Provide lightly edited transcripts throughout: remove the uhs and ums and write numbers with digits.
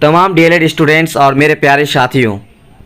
तमाम DElEd students और मेरे प्यारे साथियों,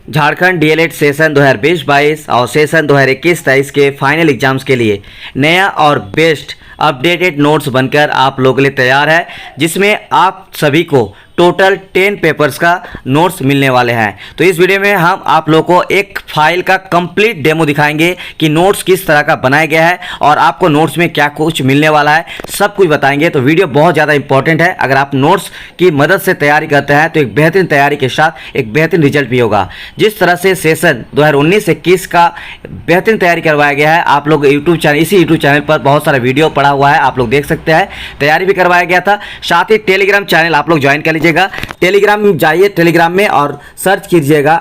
झारखंड डीएलएड सेशन 2020-22 और सेशन 2021-23 के फाइनल एग्जाम्स के लिए नया और बेस्ट अपडेटेड नोट्स बनकर आप लोगों के लिए तैयार है, जिसमें आप सभी को टोटल 10 पेपर्स का नोट्स मिलने वाले हैं। तो इस वीडियो में हम आप लोगों को एक फाइल का कंप्लीट डेमो दिखाएंगे कि नोट्स किस तरह का बनाया गया है और आपको नोट्स में क्या कुछ मिलने वाला है, सब कुछ बताएंगे। तो वीडियो बहुत ज़्यादा इंपॉर्टेंट है। अगर आप नोट्स की मदद से तैयारी करते हैं तो एक बेहतरीन तैयारी के साथ एक बेहतरीन रिजल्ट भी होगा। जिस तरह से सेशन 2019-21 का बेहतरीन तैयारी करवाया गया है, आप लोग इसी यूट्यूब चैनल पर बहुत सारा वीडियो पड़ा हुआ है, आप लोग देख सकते हैं। तैयारी भी करवाया गया था। साथ ही टेलीग्राम चैनल आप लोग ज्वाइन कर लीजिए। टेलीग्राम में जाइए, टेलीग्राम में और सर्च कीजिएगा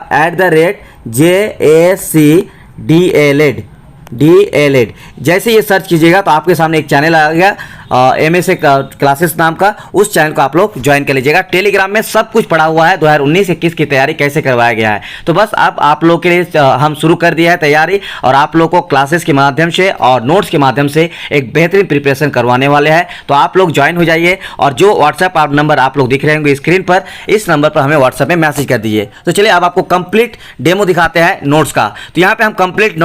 @JACDLED। जैसे ये सर्च कीजिएगा तो आपके सामने एक चैनल आ गया MSA क्लासेस नाम का, उस चैनल को आप लोग ज्वाइन कर लीजिएगा। टेलीग्राम में सब कुछ पड़ा हुआ है 2019-21 की तैयारी कैसे करवाया गया है। तो बस अब आप लोग के लिए हम शुरू कर दिया है तैयारी, और आप लोग को क्लासेस के माध्यम से और नोट्स के माध्यम से एक बेहतरीन प्रिपरेशन करवाने वाले हैं। तो आप लोग ज्वाइन हो जाइए, और जो व्हाट्सएप नंबर आप लोग दिख रहे होंगे स्क्रीन पर, इस नंबर पर हमें व्हाट्सएप में मैसेज कर दीजिए। तो चलिए अब आपको कंप्लीट डेमो दिखाते हैं नोट्स का। तो यहाँ पे हम कंप्लीट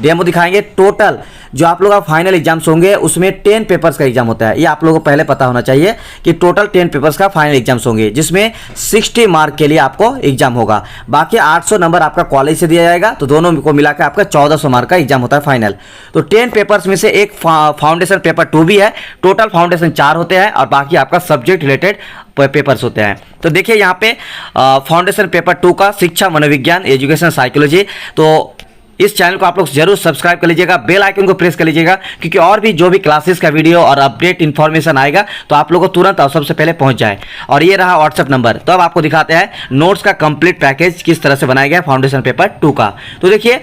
डेमो दिखाएंगे। टोटल जो आप लोग का फाइनल एग्जाम्स होंगे उसमें 10 पेपर्स का एग्जाम होता है। ये आप लोगों को पहले पता होना चाहिए कि टोटल 10 पेपर्स का फाइनल एग्जाम्स होंगे, जिसमें 60 मार्क के लिए आपको एग्जाम होगा। बाकी 800 नंबर आपका कॉलेज से दिया जाएगा, तो दोनों को मिलाकर आपका 1400 मार्क का एग्जाम होता है फाइनल। तो 10 पेपर्स में से एक फाउंडेशन पेपर 2 भी है। टोटल फाउंडेशन 4 होते हैं और बाकी आपका सब्जेक्ट रिलेटेड पेपर्स होते हैं। तो देखिए यहाँ पे फाउंडेशन पेपर 2 का शिक्षा मनोविज्ञान एजुकेशन साइकोलॉजी, तो इस चैनल को आप लोग जरूर सब्सक्राइब कर लीजिएगा, बेल आइकन को प्रेस कर लीजिएगा, क्योंकि और भी जो भी क्लासेस का वीडियो और अपडेट इन्फॉर्मेशन आएगा तो आप लोगों को तुरंत और सबसे पहले पहुंच जाए। और ये रहा व्हाट्सएप नंबर। तो अब आपको दिखाते हैं नोट्स का कंप्लीट पैकेज किस तरह से बनाया गया फाउंडेशन पेपर 2 का। तो देखिए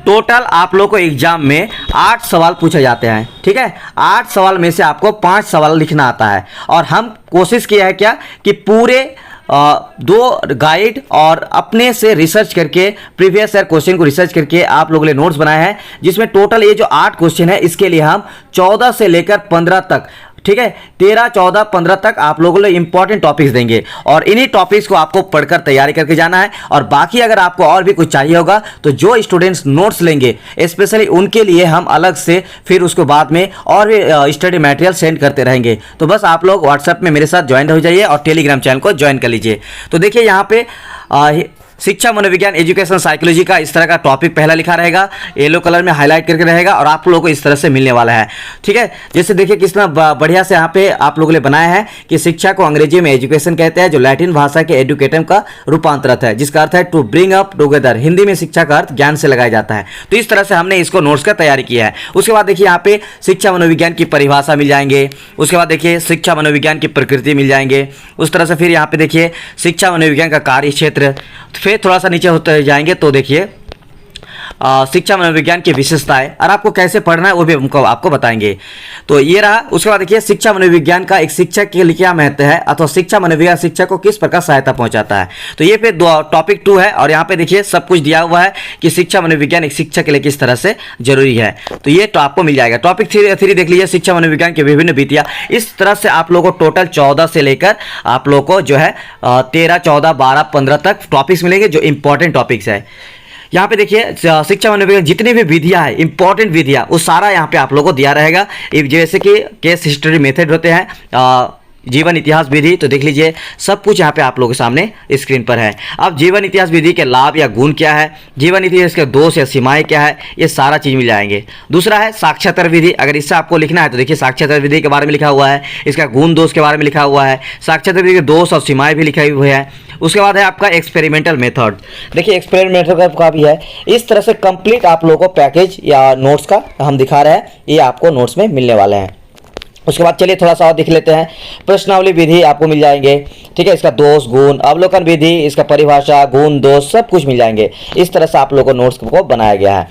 टोटल आप लोग को एग्जाम में 8 सवाल पूछे जाते हैं, ठीक है। 8 सवाल में से आपको 5 सवाल लिखना आता है, और हम कोशिश किया है क्या कि पूरे 2 गाइड और अपने से रिसर्च करके प्रीवियस ईयर क्वेश्चन को रिसर्च करके आप लोगों ने नोट्स बनाए हैं, जिसमें टोटल ये जो 8 क्वेश्चन है इसके लिए हम 14 से लेकर 15 तक, ठीक है, 13, 14, 15 तक आप लोगों को इंपॉर्टेंट टॉपिक्स देंगे, और इन्हीं टॉपिक्स को आपको पढ़कर तैयारी करके जाना है। और बाकी अगर आपको और भी कुछ चाहिए होगा तो जो स्टूडेंट्स नोट्स लेंगे स्पेशली उनके लिए हम अलग से फिर उसको बाद में और भी स्टडी मटेरियल सेंड करते रहेंगे। तो बस आप लोग व्हाट्सएप में मेरे साथ ज्वाइन हो जाइए और टेलीग्राम चैनल को ज्वाइन कर लीजिए। तो देखिए यहाँ पे शिक्षा मनोविज्ञान एजुकेशन साइकोलॉजी का इस तरह का टॉपिक पहला लिखा रहेगा, येलो कलर में हाईलाइट करके रहेगा, और आप लोगों को इस तरह से मिलने वाला है, ठीक है। जैसे देखिए कितना बढ़िया से यहाँ पे आप लोगों ने बनाया है कि शिक्षा को अंग्रेजी में एजुकेशन कहते हैं, जो लैटिन भाषा के एडुकेटम का रूपांतरित है, जिसका अर्थ है to bring up together. Hindi में शिक्षा का अर्थ ज्ञान से लगाया जाता है। तो इस तरह से हमने इसको नोट्स का तैयारी किया है। उसके बाद देखिए यहाँ पे शिक्षा मनोविज्ञान की परिभाषा मिल जाएंगे। उसके बाद देखिए शिक्षा मनोविज्ञान की प्रकृति मिल जाएंगे। उस तरह से फिर यहाँ पे देखिए शिक्षा मनोविज्ञान का कार्य क्षेत्र। फिर थोड़ा सा नीचे होते जाएंगे तो देखिए शिक्षा मनोविज्ञान की विशेषताएं, और आपको कैसे पढ़ना है वो भी हमको आपको बताएंगे। तो ये रहा। उसके बाद देखिए शिक्षा मनोविज्ञान का एक शिक्षक के लिए क्या महत्व है, अथवा शिक्षा मनोविज्ञान शिक्षक को किस प्रकार सहायता पहुंचाता है। तो ये फिर टॉपिक 2 है, और यहाँ पे देखिए सब कुछ दिया हुआ है कि शिक्षा मनोविज्ञान एक शिक्षक के लिए किस तरह से जरूरी है। तो ये तो आपको मिल जाएगा। टॉपिक 3 देख लीजिए, शिक्षा मनोविज्ञान की विभिन्न विधियां। इस तरह से आप लोगों को टोटल 14 से लेकर आप लोगों को जो है 13, 14, 12, 15 तक टॉपिक्स मिलेंगे, जो इंपॉर्टेंट टॉपिक्स है। यहाँ पे देखिए शिक्षा मनोविज्ञान जितनी भी विधियां है, इंपॉर्टेंट विधियां, वो सारा यहाँ पे आप लोगों को दिया रहेगा। जैसे कि केस हिस्ट्री मेथड होते हैं, जीवन इतिहास विधि, तो देख लीजिए सब कुछ यहाँ पे आप लोगों के सामने स्क्रीन पर है। अब जीवन इतिहास विधि के लाभ या गुण क्या है, जीवन इतिहास के दोष या सीमाएं क्या है, ये सारा चीज़ मिल जाएंगे। दूसरा है साक्षात्कार विधि। अगर इससे आपको लिखना है तो देखिए साक्षात्कार विधि के बारे में लिखा हुआ है, इसका गुण दोष के बारे में लिखा हुआ है, साक्षात्कार विधि के दोष और सीमाएं भी लिखे हुए हैं। उसके बाद है आपका एक्सपेरिमेंटल मेथड। देखिए एक्सपेरिमेंटल का भी है। इस तरह से कंप्लीट आप लोगों को पैकेज या नोट्स का हम दिखा रहे हैं, ये आपको नोट्स में मिलने वाले हैं। उसके बाद चलिए थोड़ा सा और देख लेते हैं। प्रश्नावली विधि आपको मिल जाएंगे, ठीक है, इसका दोष गुण, अवलोकन विधि, इसका परिभाषा, गुण दोष सब कुछ मिल जाएंगे। इस तरह से आप लोगों को नोट्स को बनाया गया है।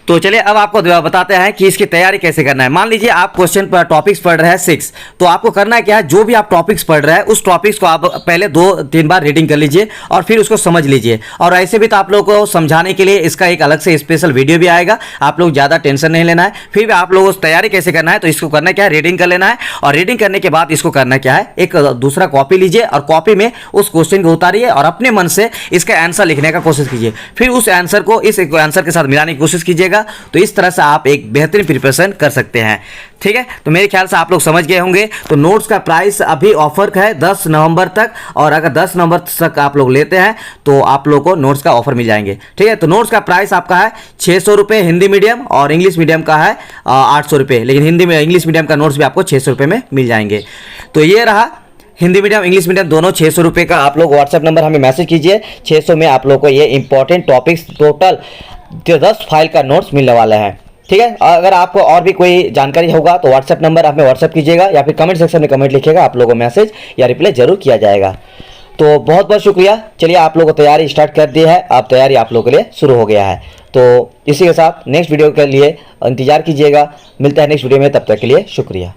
तो चलिए अब आपको बताते हैं कि इसकी तैयारी कैसे करना है। मान लीजिए आप क्वेश्चन पर टॉपिक्स पढ़ रहे हैं 6, तो आपको करना क्या है, जो भी आप टॉपिक्स पढ़ रहे हैं उस टॉपिक्स को आप पहले 2-3 बार रीडिंग कर लीजिए और फिर उसको समझ लीजिए। और ऐसे भी तो आप लोगों को समझाने के लिए इसका एक अलग से स्पेशल वीडियो भी आएगा, आप लोग ज़्यादा टेंशन नहीं लेना है। फिर भी आप लोगों को तैयारी कैसे करना है, तो इसको करना क्या है, रीडिंग कर लेना है। और रीडिंग करने के बाद इसको करना क्या है, एक दूसरा कॉपी लीजिए और कॉपी में उस क्वेश्चन को उतारिए और अपने मन से इसका आंसर लिखने का कोशिश कीजिए। फिर उस आंसर को इस आंसर के साथ मिलाने की कोशिश कीजिएगा। तो इस तरह से आप एक बेहतरीन प्रिपरेशन कर सकते हैं। ठीक है, तो मेरे ख्याल से आप लोग समझ गए होंगे। तो नोट्स का प्राइस अभी ऑफर का है 10 नवंबर तक, और अगर 10 नवंबर तक आप लोग लेते हैं तो आप लोग को नोट्स का ऑफर मिल जाएंगे। ठीक है, तो नोट्स का प्राइस आपका है 600 रुपये हिंदी मीडियम, और इंग्लिश मीडियम का है 800 रुपये। लेकिन हिंदी में इंग्लिश मीडियम का नोट्स भी आपको 600 रुपये में मिल जाएंगे। तो ये रहा हिंदी मीडियम इंग्लिश मीडियम दोनों 600 रुपये का। आप लोग व्हाट्सएप नंबर हमें मैसेज कीजिए, 600 में आप लोग को ये इंपॉर्टेंट टॉपिक्स टोटल 10 फाइल का नोट्स मिलने वाला है। ठीक है, अगर आपको और भी कोई जानकारी होगा तो व्हाट्सएप नंबर हमें व्हाट्सएप कीजिएगा या फिर कमेंट सेक्शन में कमेंट लिखिएगा, आप लोगों को मैसेज या रिप्लाई जरूर किया जाएगा। तो बहुत बहुत शुक्रिया। चलिए आप लोगों को तैयारी स्टार्ट कर दी है, अब तैयारी आप लोगों के लिए शुरू हो गया है। तो इसी के साथ नेक्स्ट वीडियो के लिए इंतजार कीजिएगा। मिलता है नेक्स्ट वीडियो में, तब तक के लिए शुक्रिया।